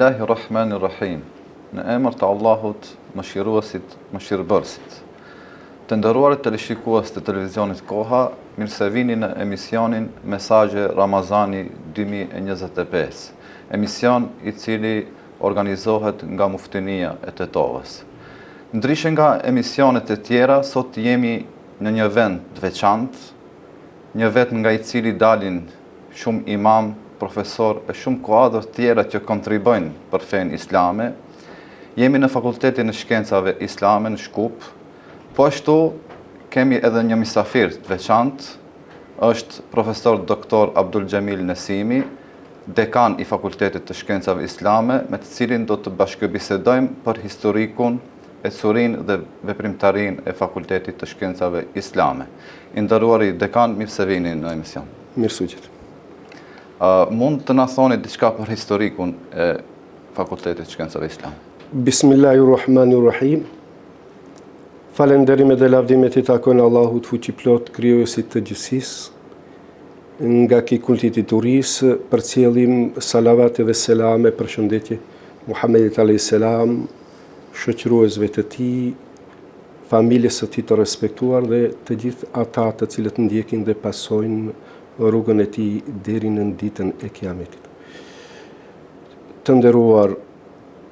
Bismillahirrahmanirrahim. Në emër të Allahut, mëshiruesit, mëshirbërësit. Të nderuarit teleshikues të televizionit Koha, mirë se vini në emisionin Mesazhe Ramazani 2025, emision i cili organizohet nga Muftinia e Tetovës. Ndryshe nga emisionet e tjera, sot jemi në një vend të veçantë, një vend nga i cili dalin shumë imam, profesor e shumë kuadër tjera që kontribojnë për fenë islame. Jemi në Fakultetin e Shkencave Islame në Shkup, po ashtu kemi edhe një mysafir të veçantë, është profesor doktor Abdul Gjemil Nesimi, dekan i Fakultetit të Shkencave Islame, me të cilin do të bashkëbisedojmë për historikun, ecurinë dhe veprimtarinë e Fakultetit të Shkencave Islame. I nderuari dekan, mirë se vini në emision. Mirësujtje. Mund të na thoni diçka për historikun e Fakultetit të Shkencave Islame? Bismillahirrahmanirrahim. Falenderimet dhe lavdimet i takojnë Allahut fuqiplot, krijuesit të gjithësisë, nga ki kultit i turisë, për cillim salavat dhe selame, përshëndetje Muhammedit a.s., shoqëruesve të tij, familjes së tij të respektuar dhe të gjithë ata të cilët ndjekin dhe pasojnë rrugën e tij deri në ditën e Kiametit. Të nderuar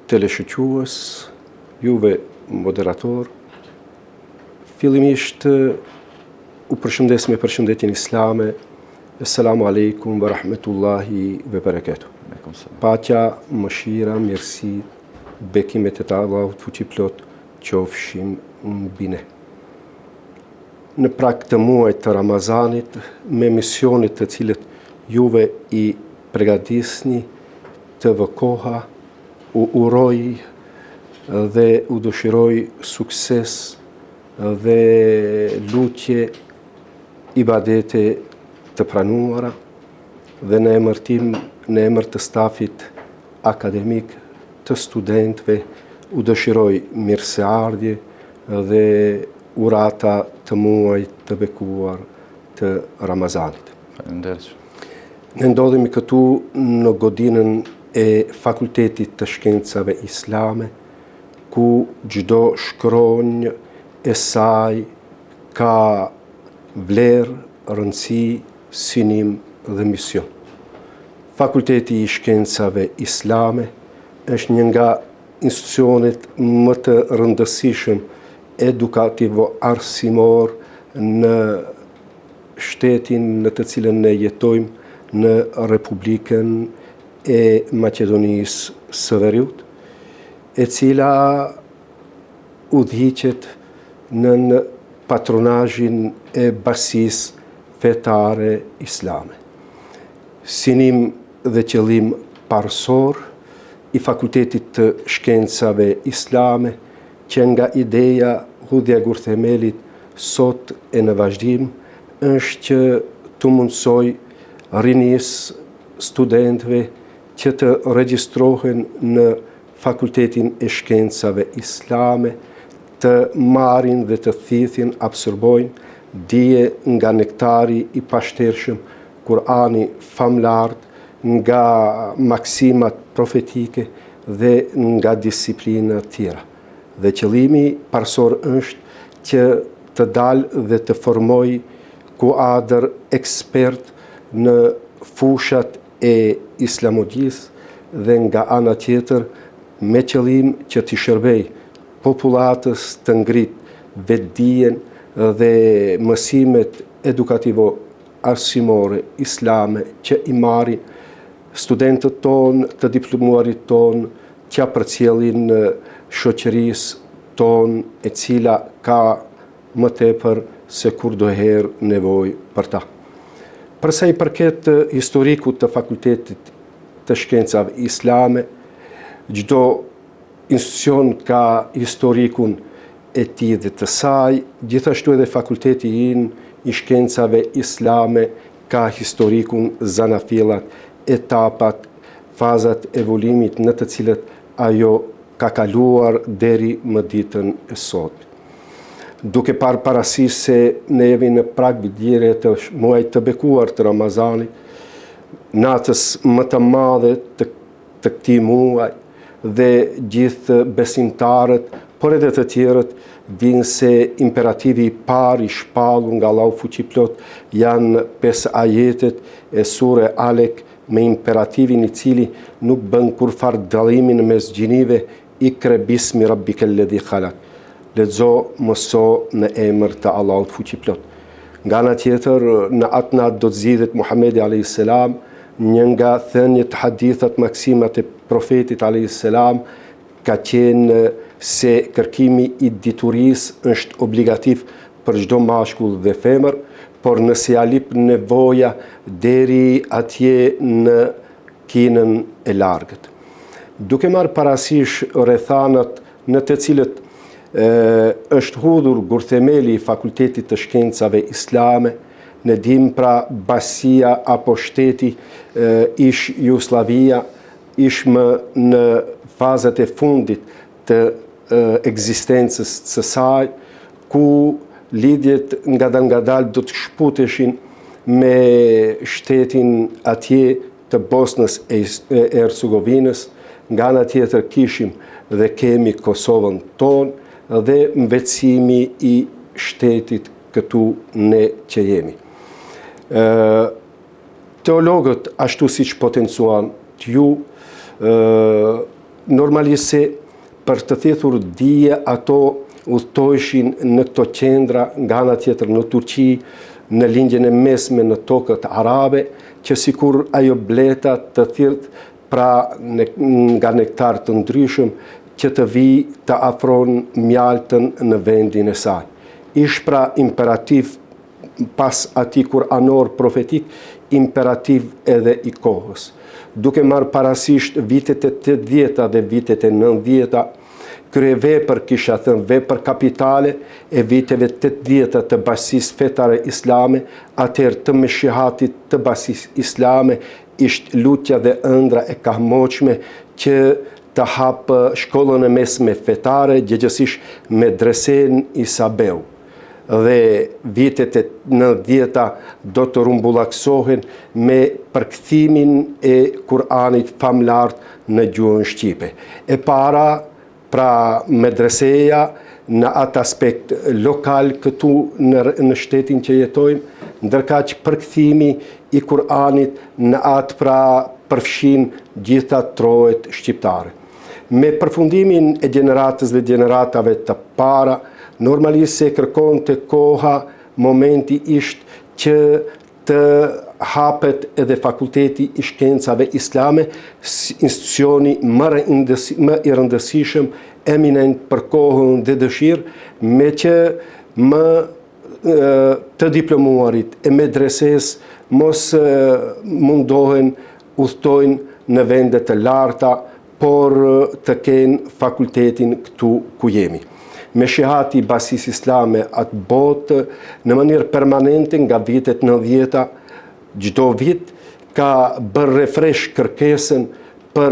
teleshoqërues, juve moderator, fillimisht u përshëndes me përshëndetjen islame. Assalamu alaikum wa rahmetullahi wa barakatuh. Paqja, mëshira, mirësi, bekimet e Allahut fuqiplot qofshin mbi ne. Në prag të muajit të Ramazanit, me misionit të cilët juve i përgatisni të vëkoha, u uroj dhe u dëshiroj sukses dhe lutje ibadete të pranuara dhe në emër tim, në emër të stafit akademik, të studentëve, u dëshiroj mirëseardhje dhe urata të muajit të bekuar të Ramazanit. Faleminderit. Ne ndodhemi këtu në godinën e Fakultetit të Shkencave Islame, ku çdo shkronjë e saj ka vlerë, rëndësi, synim dhe mision. Fakulteti i Shkencave Islame është një nga institucionet më të rëndësishëm edukativo-arsimor në shtetin në të cilën ne jetojmë në Republikën e Maqedonisë së Veriut, e cila udhëhiqet në patronazhin e Bashkisë Fetare Islame. Synim dhe qëllim parësor i Fakultetit të Shkencave Islame, që nga ideja hudhja gurthemelit sot e në vazhdim, është që të mundsoj rinis studentëve që të regjistrohen në Fakultetin e Shkencave Islame, të marrin dhe të thithin, absorbojnë dije nga nektari i pashtershëm, Kurani famlart, nga maksimat profetike dhe nga disiplina tjera. Dhe qëllimi parësor është që të dalë dhe të formoj kuadër ekspert në fushat e islamologjisë dhe nga ana tjetër me qëllim që të shërbej populatës të ngrit vetdijen dhe mësimet edukativo-arsimore islame që i marrin studentët tonë, të diplomuarit tonë, që përcjellin në shoqërisë tonë, e cila ka më tepër se kurdoherë nevojë për ta. Përsa i përket historikut të Fakultetit të Shkencave Islame, çdo institucion ka historikun e tij dhe të saj, gjithashtu edhe Fakulteti i Shkencave Islame ka historikun, zanafillat, etapat, fazat e evolimit në të cilët ajo ka kaluar deri më ditën e sotme. Duke parë parasysh se ne jemi në prag vjedhje të muajit të bekuar të Ramazanit, natës më të madhe të të këtij muaj dhe gjithë besimtarët, por edhe të tjerët, dinë se imperativi I parë I shpallur nga Allahu fuqiplot janë 5 ajetet e sure Alek me imperativin I cili nuk bën kurfar dallimin mes gjinive ikre bismi rabbikal ladhi khalaq. Lexo, mëso në emër të Allahut fuqiplot. Nga ana tjetër, në atë natë do të zgjidhet Muhamedi alayhis salam, një nga thënjet hadithat maksimat e profetit alayhis salam ka qenë se kërkimi I diturisë është obligativ për çdo mashkull dhe femër, por nëse ja lip nevoja deri atje në kinën e largët. Duke marrë parasysh rrethanat në të cilët është hudhur gurthemeli I Fakultetit të Shkencave Islame, ne dim pra Basia apo shteti ish Jugoslavia ish më në fazat e fundit të ekzistencës së saj, ku lidhjet ngadalë do të shputeshin me shtetin atje të Bosnës e Hercegovinës, nga ana tjetër kishim dhe kemi Kosovën tonë dhe mbetësimi I shtetit këtu ne që jemi. Teologët, ashtu siç potencuan t'ju, normalisht se për të thithur dije ato udhtojshin në këto qendra, nga ana tjetër në Turqi, në lindjen e mesme në tokët arabe, që sikur ajo bleta të thirrët pra nga nektar të ndryshëm që të vi të afron mjaltën në vendin e saj. Ish pra imperativ pas atij kuranor profetik, imperativ edhe I kohës. Duke marrë parasysh vitet e 80 dhe vitet e 90, kryevepër kisha thënë vepër kapitale e viteve 80 të Bashkisë Fetare Islame, atëherë të meshihatit të Bashkisë Islame, ishte lutja dhe ëndra e kahmoqme që të hapë shkollën e mesme fetare, gjithësisht medresen Isabeu. Dhe vitet e 90 do të rumbullaksohen me përkthimin e Kur'anit famlart në gjuhën shqipe. E para, pra medreseja në atë aspekt lokal këtu në shtetin që jetojmë, ndërkaq përkthimi I Kur'anit në atë pra përfshin gjitha trojet shqiptare. Me përfundimin e gjeneratës dhe gjeneratave të para, normalisht se kërkon të koha, momenti ishte që të hapet edhe Fakulteti I Shkencave Islame, institucioni më I rëndësishëm, eminent për kohën dhe dëshirë, me që më të diplomuarit e medreses mos mundohen udhtojnë në vendet të larta, por të kenë fakultetin këtu ku jemi. Me shihati Bashkisë Islame atë botë në mënyrë permanente nga vitet 90, çdo vit ka bërë refresh kërkesën për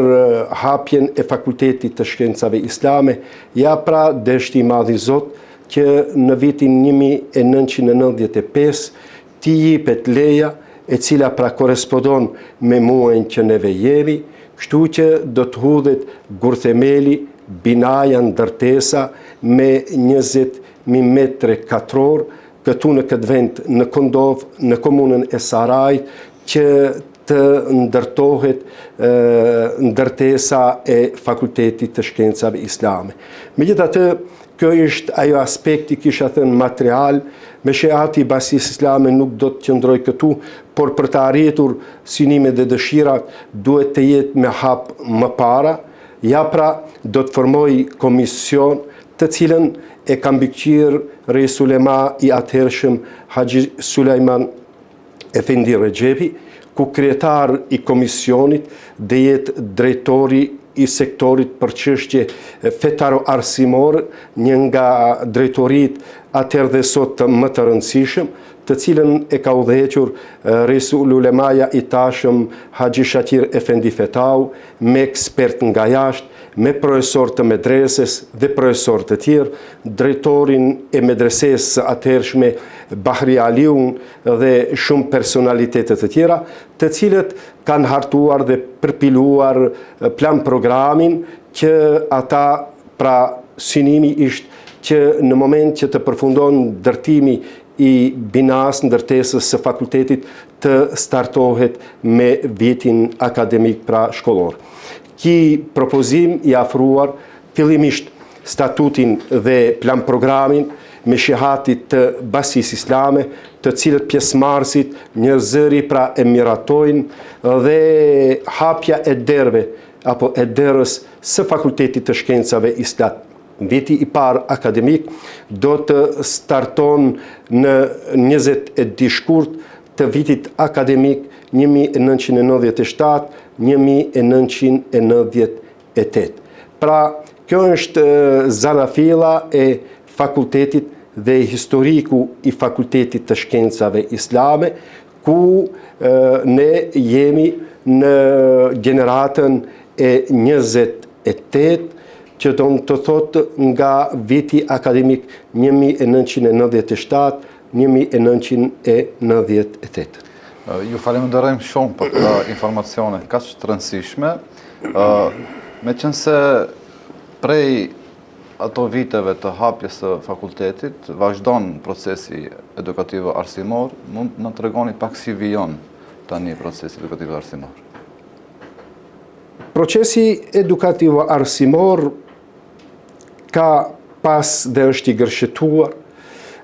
hapjen e Fakultetit të Shkencave Islame, ja pra deshti I madh I Zot që në vitin 1995 t'i jepet leja e cila pra korespondon me muajin që neve jemi, kështu që do të hudhet gurthemeli, binaja ndërtesa me 20.000 metre katror, këtu në këtë vend në Kondov, në komunën e Sarajit, që të ndërtohet ndërtesa e Fakultetit të Shkencave Islame. Megjithatë, kjo është ajo aspekti kisha thënë material, me shehati Bashkisë Islame nuk do të qëndroj këtu, por për të arritur synimet dhe dëshirat duhet të jetë me hap më para. Ja pra do të formoj komision të cilën e ka mbikëqyrë Rais Ulema I atëhershëm Haxhi Sulejman Efendi Rexhepi, ku kryetar I komisionit dhe jetë drejtori I sektorit për çështje fetaro-arsimore, një nga drejtorit atëherë dhe sot më të rëndësishëm, të cilën e ka udhëhequr Reisul Ulemaja I tashëm Haxhi Shakir Efendi Fetau, me ekspert nga jashtë, me profesor të medreses dhe profesor të tjerë, drejtorin e medreses së atëhershme Bahri Aliun dhe shumë personalitetet të tjera, të cilët kanë hartuar dhe përpiluar plan programin që ata, pra synimi ishte që në moment që të përfundon ndërtimi i binas ndërtesës së fakultetit të startohet me vitin akademik pra shkollor. Ki propozim i afruar fillimisht statutin dhe plan programin me shihatit të basis islame, të cilët pjesëmarrësit njerëzëri pra e miratojnë dhe hapja e derve apo e derës së fakultetit të shkencave islam. Viti i parë akademik do të starton në 22 shkurt të vitit akademik 1997-1998. Pra, kjo është zanafila e fakultetit dhe historiku i fakultetit të shkencave islame, ku ne jemi në generatën e 28, që do të thotë nga viti akademik 1997-1998. Ju falenderojmë shumë për këto informacione kaq të rëndësishme. Meqense prej ato viteve të hapjes së fakultetit vazhdon procesi edukativ arsimor, mund të na tregoni pak si vijon tani procesi edukativ arsimor? Procesi edukativ arsimor ka pas dhe është i gërshetuar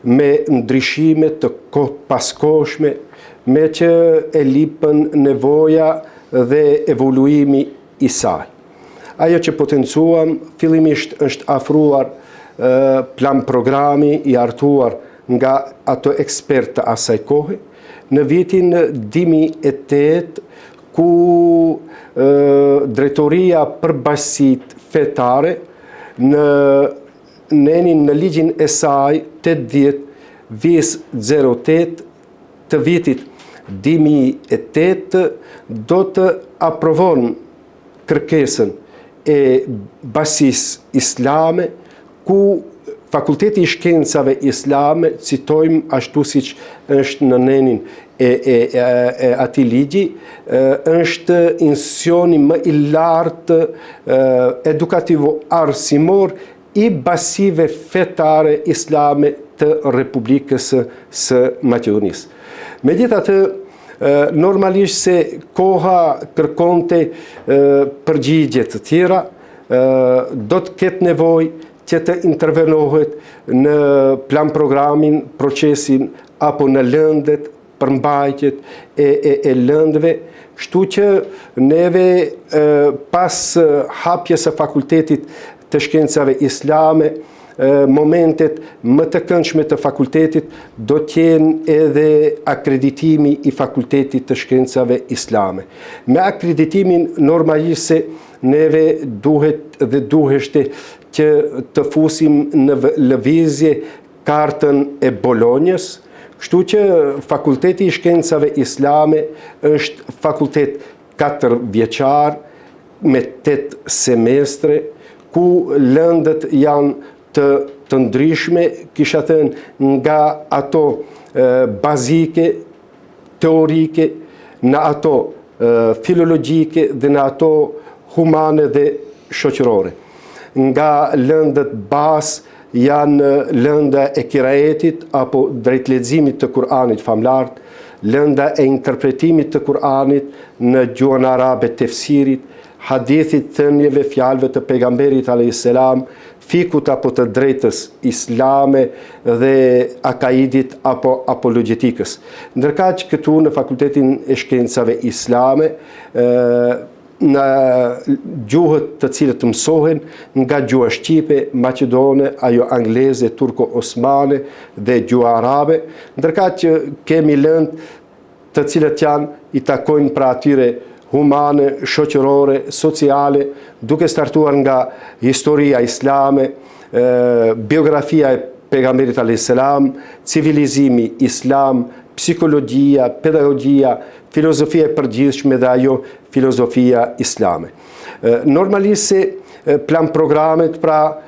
me ndryshime të paskoshme, me që e lipën nevoja dhe evoluimi i saj. Ajo që potencuam, fillimisht është afruar plan programi i hartuar nga ato ekspert të asaj kohe, në vitin 2008, ku drejtoria për bashkësitë fetare në ligjin e saj 80/08 të vitit 2008 do të aprovon kërkesën e bashkisë islame, ku Fakulteti i Shkencave Islame, citojmë ashtu siç është në nenin e atij ligji, është institucioni më i lartë edukativo arsimor i basive fetare islame të Republikës së Maqedonisë. Megjithatë, normalisht se koha kërkonte përgjigje të tjera, do të ketë nevojë që të intervenohet në plan programin, procesin apo në lëndet, përmbajtjet e lëndëve, kështu që neve pas hapjes së fakultetit të shkencave islame, momentet më të këndshme të fakultetit do t'jenë edhe akreditimi i fakultetit të shkencave islame. Me akreditimin normalisht se neve duhet dhe duheshte që të fusim në lëvizje kartën e Bolonjës, kështu që Fakulteti i Shkencave Islame është fakultet 4 vjeçar me 8 semestre, ku lëndët janë të ndryshme, kisha thënë nga ato bazike, teorike, në ato filologjike dhe në ato humane dhe shoqërore. Nga lëndët bas janë lënda e kiraetit apo drejt leximit të Kur'anit famlart, lënda e interpretimit të Kur'anit në gjuhën arabe tefsirit, hadithit, thënieve, fjalëve të pejgamberit a.s., fikut apo të drejtës islame dhe akaidit apo apologetikës. Ndërkaq këtu në Fakultetin e Shkencave Islame, në gjuhët të cilët të mësohen nga gjuha shqipe, maqedone, ajo angleze, turko-osmane dhe gjuha arabe, ndërkaq që kemi lëndë të cilët janë i takojnë pra atyre humane, shoqërore, sociale, duke startuar nga historia islame, biografia e pejgamberit a.s., civilizimi islam, psikologjia, pedagogjia, filozofia e përgjithshme dhe ajo filozofia islame. Normalisht se plan programet, pra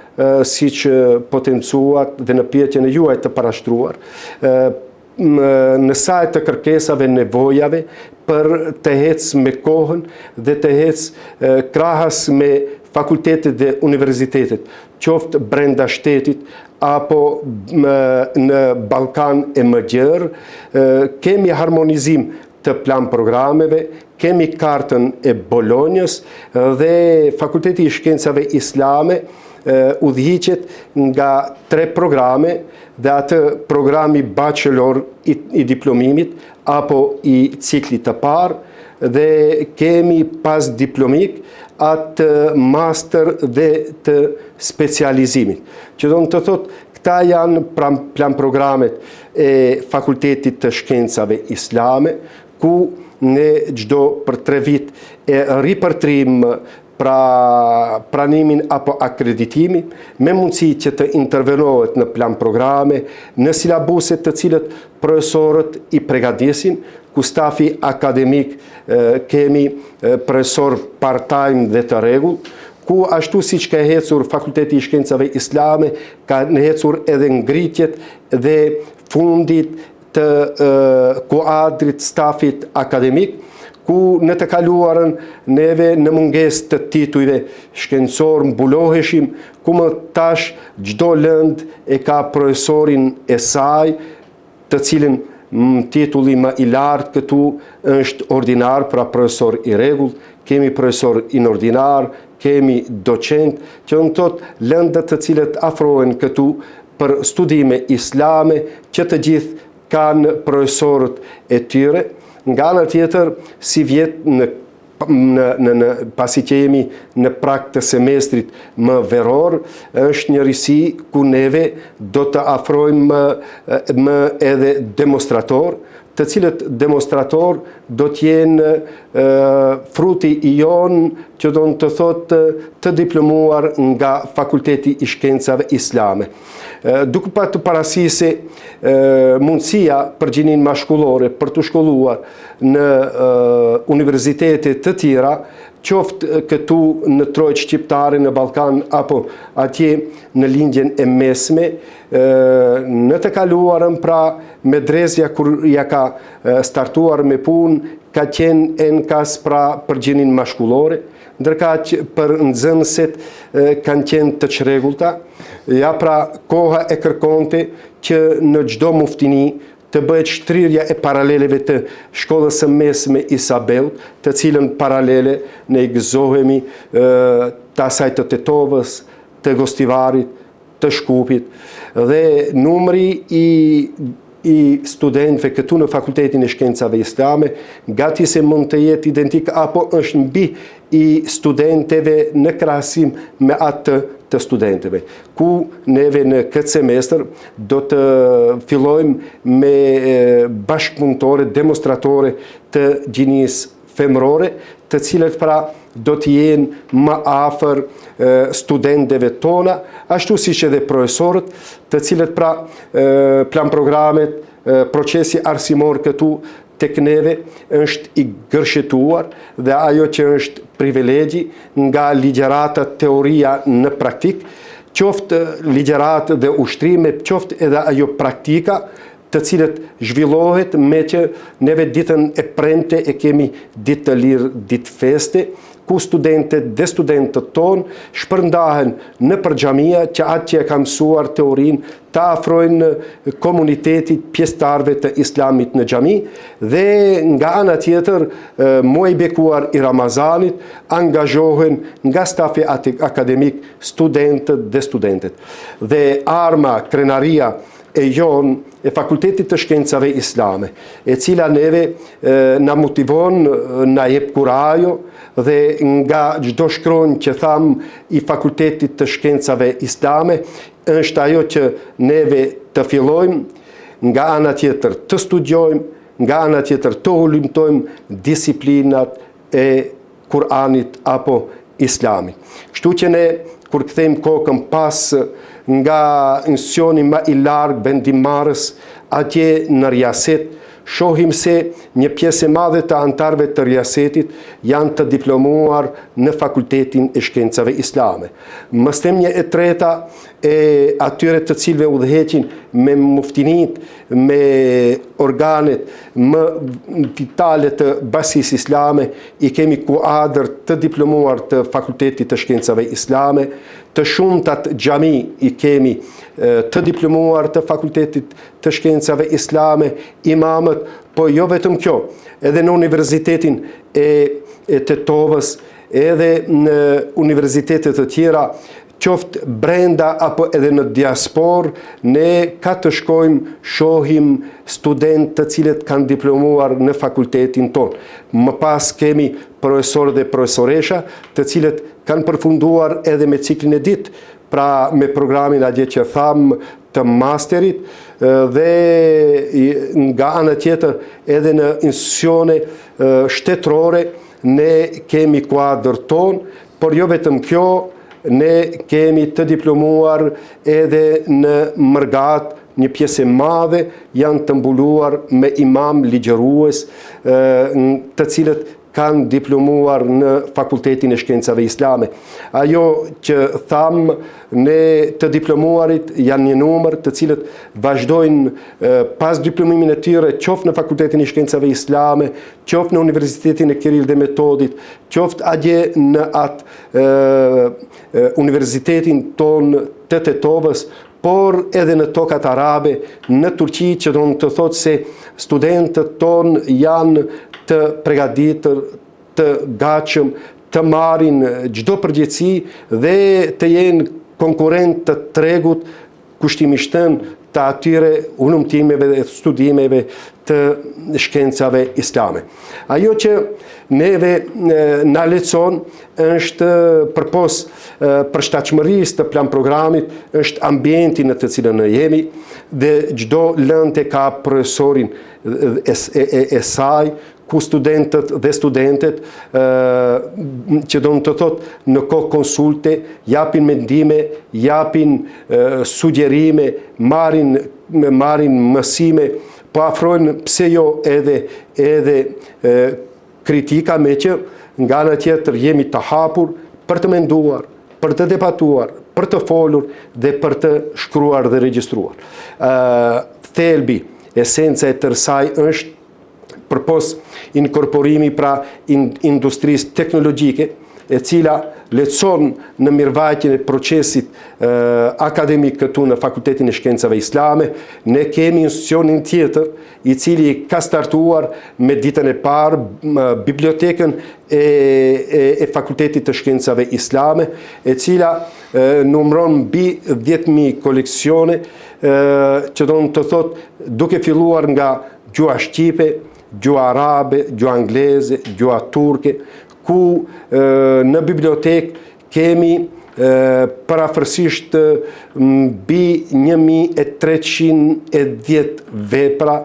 si që potencuat dhe në pyetjen e juaj të parashtruar, në sajt të kërkesave, nevojave për të ecë me kohën dhe të ecë krahas me fakultetet dhe universitetet, qoftë brenda shtetit apo në Ballkan e më gjerë. Kemi harmonizim të plan programeve, kemi kartën e Bolonjës dhe Fakulteti i Shkencave Islame udhëhiqet nga 3 programe dhe atë programi bachelor i diplomimit apo i ciklit të parë dhe kemi pas diplomik atë master dhe të specializimit. Që do të thotë, këta janë plan programet e Fakultetit të Shkencave Islame, ku ne çdo për 3 vit e ripërtrim pra pranimin apo akreditimin, me mundësi që të intervenohet në plan programe, në silabuset të cilët profesorët i përgatisin, ku stafi akademik kemi profesor part-time dhe të rregull, ku ashtu si që ka hecur Fakulteti i Shkencave Islame, ka hecur edhe ngritjet dhe fundit të kuadrit stafit akademik, ku në të kaluarën neve në munges të titujve shkencor mbuloheshim, ku më tash gjdo lënd e ka profesorin e saj, të cilin titulli më i lartë këtu është ordinar, pra profesor i rregull, kemi profesor inordinar, kemi docent, që në thotë lëndët të cilët afrohen këtu për studime islame, që të gjithë kanë profesorët e tyre. Nga ana tjetër, si vjet pasi që jemi në prag të semestrit më veror, është një risi ku neve do të afrojmë më edhe demonstrator, të cilët demonstrator do t'jenë fruti i jonë, që do të thotë të diplomuar nga Fakulteti i Shkencave Islame. Duke pa të parasise mundësia për gjinin mashkullore për të shkolluar në universitetet të tjera, qoftë këtu në trojtë shqiptare, në Ballkan, apo atje në lindjen e mesme, në të kaluarën, pra medrezja kur ja ka startuar me punë, ka qenë enkas pra për gjinin mashkullore, ndërka që për nxënësit kanë qenë të çrregullta. Ja, pra koha e kërkonte që në çdo muftini të bëhet shtrirja e paraleleve të shkollës së mesme Isabeut, të cilën paralele ne i gëzohemi të asaj të Tetovës, të Gostivarit, të Shkupit, dhe numri i studentëve këtu në Fakultetin e Shkencave Islame gati se mund të jetë identik apo është mbi i studentëve në krahasim me atë të studentëve, ku neve në këtë semestër do të fillojmë me bashkëpunëtore, demonstratore të gjinisë femërore, të cilët pra do të jenë më afër studentëve tona, ashtu si që edhe profesorët, të cilët pra plan programet, procesi arsimor këtu tek neve është i gërshetuar dhe ajo që është privilegji nga ligjërata teoria në praktik, qoftë ligjëratë dhe ushtrime, qoftë edhe ajo praktika, të cilët zhvillohet me që neve ditën e premte e kemi ditë të lirë, ditë feste, ku studentët dhe studentët tonë shpërndahen në përxhamia që atë që e ka mësuar teorinë ta afrojnë komunitetit pjesëtarëve të islamit në xhami dhe nga ana tjetër muaj bekuar i Ramazanit angazhohen nga stafi akademik studentët dhe studentet. Dhe arma, krenaria e jonë e Fakultetit të Shkencave Islame, e cila neve na motivon, na jep kurajo, dhe nga çdo shkronjë që tham i Fakultetit të Shkencave Islame, është ajo që neve të fillojmë, nga ana tjetër të studiojmë, nga ana tjetër të hulumtojmë disiplinat e Kur'anit apo Islamit. Kështu që ne, kur kthejmë kokën pas nga institucioni më i larg vendimmarrës atje në Riaset, shohim se një pjesë e madhe të antarëve të riasetit janë të diplomuar në Fakultetin e Shkencave Islame. Mëstemja e treta e atyre të cilëve udhëheqin me muftinit, me organet më vitale të basis islame, i kemi kuadër të diplomuar të Fakultetit të Shkencave Islame, të shumtat xhami i kemi të diplomuar të Fakultetit të Shkencave Islame, imamët, po jo vetëm kjo, edhe në Universitetin e Tetovës, edhe në universitetet të tjera, qoftë brenda apo edhe në diaspor, ne ka të shkojmë, shohim studentë të cilët kanë diplomuar në fakultetin tonë. Më pas kemi profesorë dhe profesoresha të cilët kanë përfunduar edhe me ciklin e ditë, pra me programin atje që thamë të masterit, dhe nga ana tjetër edhe në institucione shtetërore ne kemi kuadër tonë, por jo vetëm kjo, ne kemi të diplomuar edhe në Mërgat, një pjesë e madhe janë të mbuluar me imam ligjërues, të cilët kanë diplomuar në Fakultetin e Shkencave Islame. Ajo që thamë, ne të diplomuarit janë një numër të cilët vazhdojnë pas diplomimin e tyre, qoftë në Fakultetin e Shkencave Islame, qoftë në Universitetin e Kiril dhe Metodit, qoftë atje në atë universitetin tonë të Tetovës, por edhe në tokat arabe, në Turqi, që do të thotë se studentët tonë janë të përgatitur, të gatshëm, të marrin çdo përgjegjësi dhe të jenë konkurrent të tregut kushtimisht të atyre unumtimeve dhe studimeve të shkencave islame. Ajo që neve na leçon është përpos përshtatshmërisë të plan programit, është ambienti në të cilën ne jemi, dhe çdo lëndë ka profesorin e saj, ku studentët dhe studentet që do të thotë në kohë konsulte japin mendime, japin sugjerime, marrin mësime, po afrojnë pse jo edhe kritika, me që nga ana tjetër jemi të hapur për të menduar, për të debatuar, për të folur dhe për të shkruar dhe regjistruar. Thelbi, esenca e tërë saj është përpos inkorporimi pra industrisë teknologjike, e cila leçon në mirëvajtjen e procesit akademik këtu në Fakultetin e Shkencave Islame. Ne kemi institucionin tjetër i cili ka startuar me ditën e parë bibliotekën e Fakultetit të Shkencave Islame, e cila numëron mbi 10.000 koleksione, që do të thotë duke filluar nga gjuha shqipe, gjuha arabe, gjuha angleze, gjuha turke, ku në bibliotek kemi parafërsisht mbi 1310 vepra,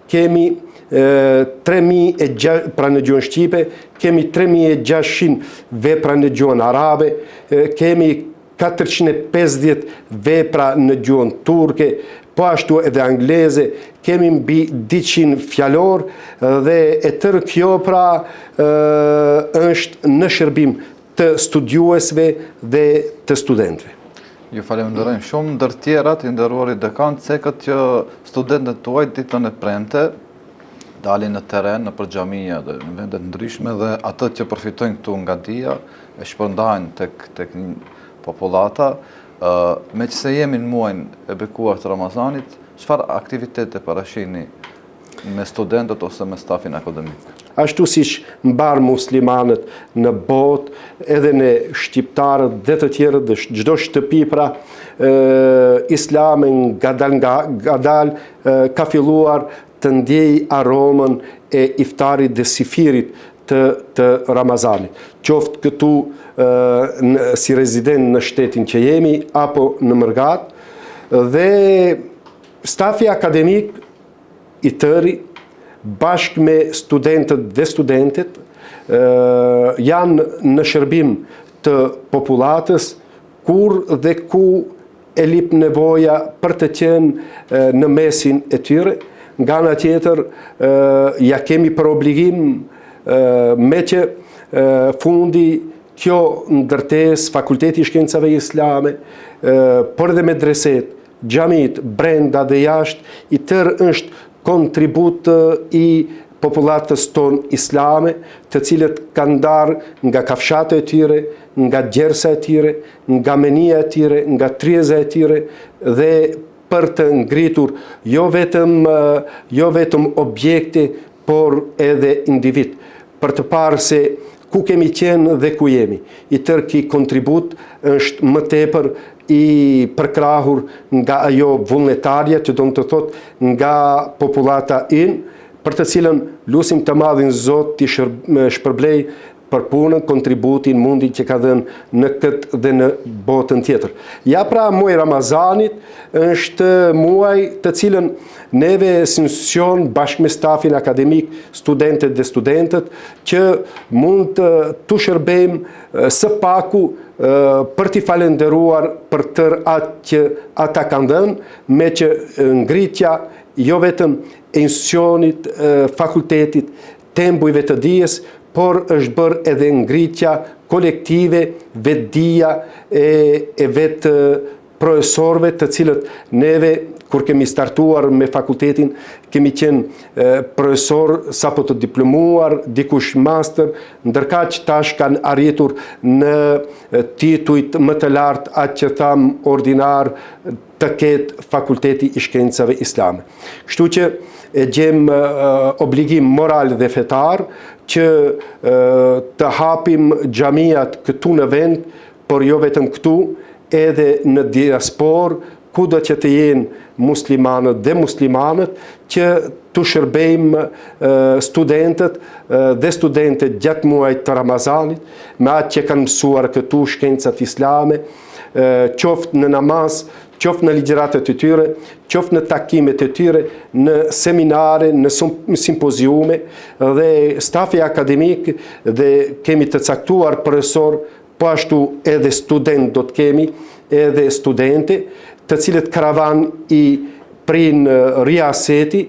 kemi 3.600 pra në gjuhën shqipe, kemi 3.600 vepra në gjuhën arabe, kemi 450 vepra në gjuhën turke, po ashtu edhe angleze, kemi mbi 200 fjalor, dhe e tërë kjo pra është në shërbim të studiuesve dhe të studentëve. Ju falenderojmë shumë, ndër tjerat, i nderuari dekan, cekët që studentët tuaj ditën e premte dalin në teren, në xhamia dhe në vendet ndryshme, dhe ato që përfitojnë këtu nga dia e shpërndajnë tek popullata. Me që se jemi në muajin e bekuar të Ramazanit, çfarë aktivitete parashihni me studentët ose me stafin akademik? Ashtu siç mbar muslimanët në botë, edhe ne shqiptarët dhe të tjerët dhe çdo shtëpi pra islame ngadal ka filluar të ndjej aromën e iftarit dhe sifirit të Ramazanit. Qoftë këtu si rezident në shtetin që jemi, apo në Mërgat, dhe stafi akademik i tëri, bashkë me studentët dhe studentet, janë në shërbim të popullatës, kur dhe ku e lip nevoja për të qenë në mesin e tyre, nga ana tjetër ja kemi për obligim me që fundi kjo ndërtesë, Fakulteti i Shkencave Islame, por edhe medreset, xhamit brenda dhe jashtë, i tërë është kontribut i popullatës tonë islame, të cilët kanë ndarë nga kafshate e tyre, nga gjersa e tyre, nga menia e tyre, nga tryeza e tyre, dhe për të ngritur jo vetëm objekte, por edhe individ, për të parë se ku kemi qenë dhe ku jemi. I tërë ki kontribut është më tepër i përkrahur nga ajo vullnetarja, që do të thot nga populata in, për të cilën lusim të madhin Zot t'i shpërblej për punën, kontributin, mundin që ka dhënë në këtë dhe në botën tjetër. Ja pra muaj Ramazanit është muaj të cilën neve si institucion bashkë me stafin akademik, studentët dhe studentët, që mund të shërbejmë së paku për t'i falenderuar për tërë atë që ata kanë dhënë, me që ngritja jo vetëm e institucionit, fakultetit, tembujve të dijes, por është bërë edhe ngritja kolektive, vetdia e vetë profesorëve, të cilët neve, kur kemi startuar me fakultetin, kemi qenë profesor sapo të diplomuar, dikush master, ndërka që tash kanë arritur në titujt më të lartë atë që tham ordinar të ketë Fakulteti i Shkencave Islame. Kështu që e gjem obligim moral dhe fetar që të hapim xhamiat këtu në vend, por jo vetëm këtu, edhe në diaspor, kudo që të jenë muslimanët dhe muslimanët, që të shërbejmë studentët dhe studentët gjatë muajit të Ramazanit, me atë që kanë mësuar këtu shkencat islame, qoftë në namaz, qoftë në ligjëratet e tyre, qoftë në takimet e tyre, në seminare, në simpoziume, dhe stafi akademik, dhe kemi të caktuar profesor, po ashtu edhe student do të kemi, edhe studente, të cilët karavan i prin riaseti,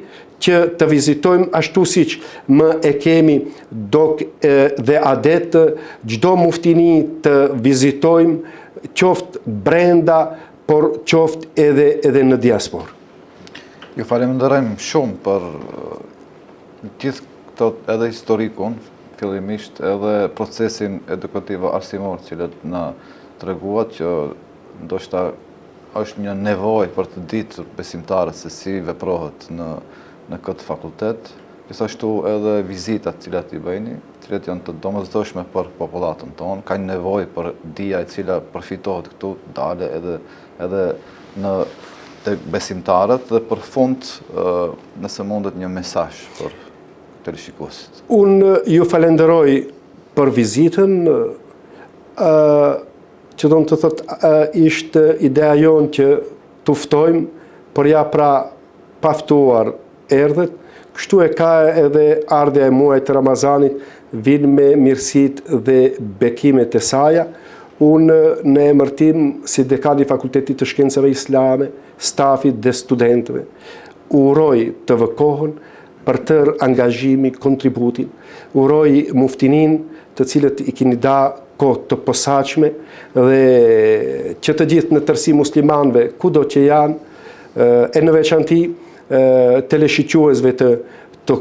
që të vizitojmë ashtu siç më e kemi dok dhe adet, çdo muftini të vizitojmë, qoftë brenda, por qoftë edhe në diaspor. Ju falenderojmë shumë për gjithë këto edhe historikun, fillimisht edhe procesin edukativ arsimor, cilët na treguat që ndoshta është një nevojë për të ditur besimtarët se si veprohet në këtë fakultet, gjithashtu edhe vizitat cilat i bëjni, cilat janë të domosdoshme për popullatën tonë, ka një nevojë për dija e cila përfitohet këtu, dale edhe të besimtarët, dhe për fund, nëse mundet një mesazh për teleshikuesit. Unë ju falenderoj për vizitën, që do të thotë ishte ideja jonë që të ftojmë, por ja pra paftuar erdhët, kështu e ka edhe ardhja e muajit të Ramazanit, vinë me mirësitë dhe bekimet e saja. Unë në emërtim si dekani i Fakultetit të Shkencave Islame, stafit dhe studentëve, uroj të vëkohën për tërë angazhimi, kontributin, uroj muftinin të cilët i keni da kohë të posaçme, dhe që të gjithë në tërësi muslimanëve, kudo që janë, e në veçanti teleshikuesve të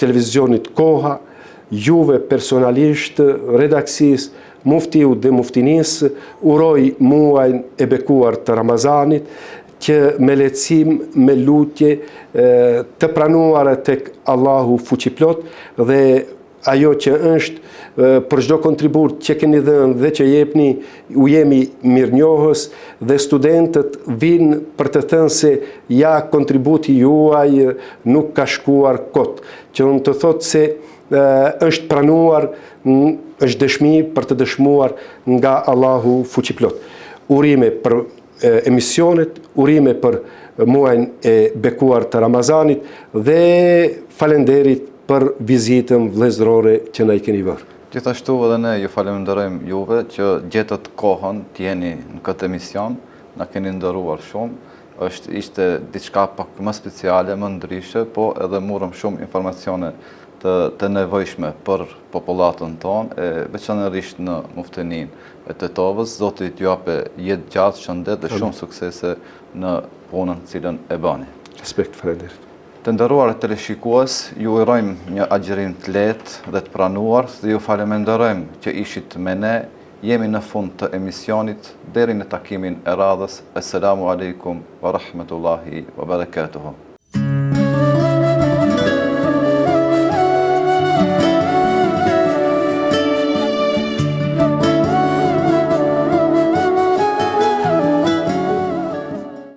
televizionit Koha, juve personalisht, redaksis, muftiu dhe muftinis, uroj muajin e bekuar të Ramazanit, që me lehtësim, me lutje, të pranuar tek Allahu fuqiplot, dhe ajo që është për çdo kontribut që keni dhënë dhe që jepni, u jemi mirënjohës, dhe studentët vinë për të thënë se ja kontributi juaj nuk ka shkuar kot, që do të thotë se është pranuar, është dëshmi për të dëshmuar nga Allahu fuqiplot. Urime për emisionet, urime për muajin e bekuar të Ramazanit, dhe falenderit për vizitën vëllezërore që na i keni bërë. Gjithashtu edhe ne ju falenderojmë juve që gjetët kohën të jeni në këtë emision, na keni nderuar shumë, ishte diçka pak më speciale, më ndryshe, po edhe morëm shumë informacione të nevojshme për popullatën tonë, veçanërisht në mufteninë e Tetovës. Zoti t'ju jape jetë gjatë, shëndet dhe shumë suksese në punën cilën e bani. Respekt, falenderit. Të nderuar teleshikues, ju urojmë një agjerim të lehtë dhe të pranuar dhe ju falenderojmë që ishit me ne. Jemi në fund të emisionit, deri në takimin e radhës. Assalamu alaikum wa rahmetullahi wa barakatuhu.